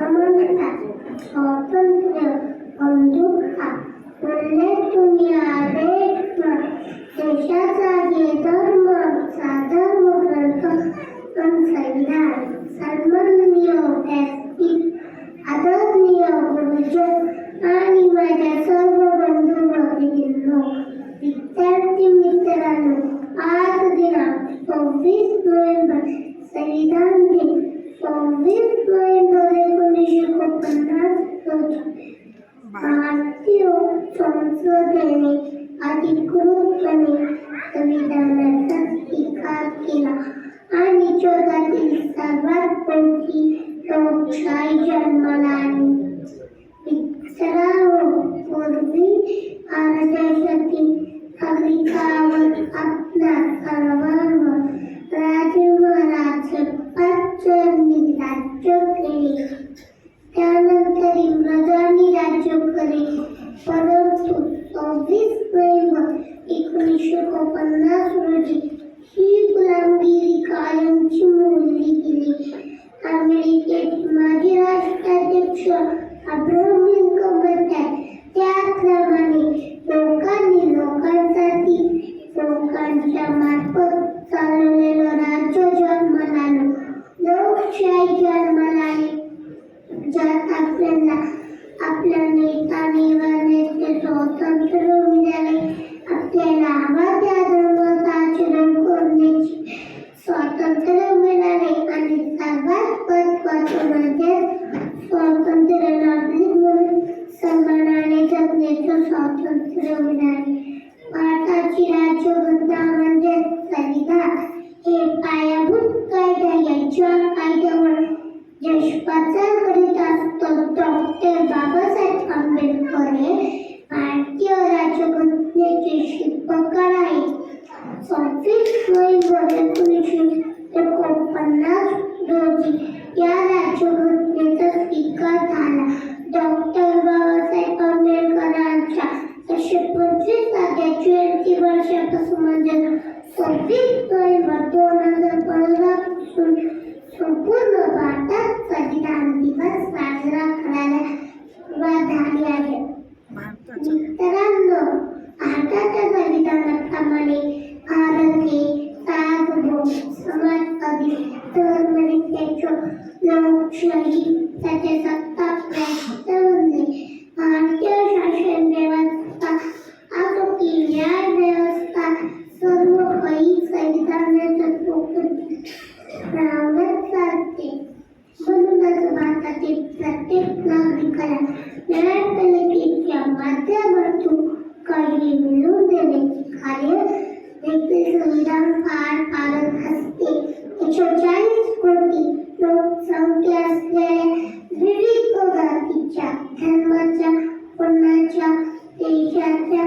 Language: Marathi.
समानता, स्वातंत्र्य, बंधुता, मूल्ये आदेश देशाचा जे धर्म साधर्म ग्रंथ संविधान सन्माननीय व्यासपीठ आदरणीय गुरुजन आणि माझ्या सर्व बंधू भगिनींनो, विद्यार्थी मित्रांनो, आज दिनांक 26 नोव्हेंबर संविधान दिन 26 नोव्हेंबर 1949 रोजी भारतीय संसदेने अधिकृतपणे संविधानाचा स्वीकार केला आणि जगातील सर्वात मोठी लोकशाही जन्माला आली. मित्रांनो, पूर्वी भारत देशातील नागरिकांवर आपल्या सर्वांवर राजमहाराज यांनी राज्य केले. त्यानंतर इंग्रजांनी राज्य केले, परंतु 26 नोव्हेंबर 1950 रोजी ही गुलामगिरी कायमची मोडली गेली. अमेरिकेचे माजी राष्ट्राध्यक्ष अब्राहम लिंकन म्हणतात त्याप्रमाणे लोकांनी लोकांसाठी लोकांच्या मार्फत चालवलेलं राज्य जन्माला आलं, लोकशाही जन्माला आली, ज्यात आपल्याला आपल्या नेता निवडण्याचे स्वातंत्र्य मिळाले, आपल्याला हवा त्या धर्माचं आचरण करण्याचे स्वातंत्र्य मिळाले आणि सर्वात महत्त्वाचं म्हणजे स्वातंत्र्य नागरिक म्हणून सन्मानाने जगण्याचं स्वातंत्र्य मिळाले. भारताची राज्यघटना म्हणजे संविधान हे पायाभूत कायदा, याच्या कायद्यावर देशपाचार करीत असतो. डॉक्टर बाबासाहेब आंबेडकर हे भारतीय राज्यघटनेचे शिल्पकार आहेत. 26 नोव्हेंबर 1949 रोजी या राज्यघटनेचा स्वीकार झाला. डॉक्टर बाबासाहेब आंबेडकरांच्या 125व्या जयंती वर्षापासून म्हणजे 26 नोव्हेंबर 2015 पासून संपूर्ण भारतात संविधान दिवस साजरा करायला सुरुवात झाली आहे. मित्रांनो, भारताच्या संविधानाप्रमाणे भारत हे सार्वभौम, समाजवादी, धर्मनिरपेक्ष, लोकशाही, त्याचे सत्ता प्रस्थापित भारतीय शासन व्यवस्था, आरोग्य न्याय व्यवस्था सर्व काही संविधानाच्या राहण्यात चालते. म्हणूनच भारतातील प्रत्येक नागरिकाला न्यायपालिकेच्या माध्यमातून काही मिळवून देण्याचे कार्य देखील संविधान पार पाडत असते. 140 कोटी लोकसंख्या असलेल्या विविध जातीच्या, धर्माच्या, वर्णाच्या देशाच्या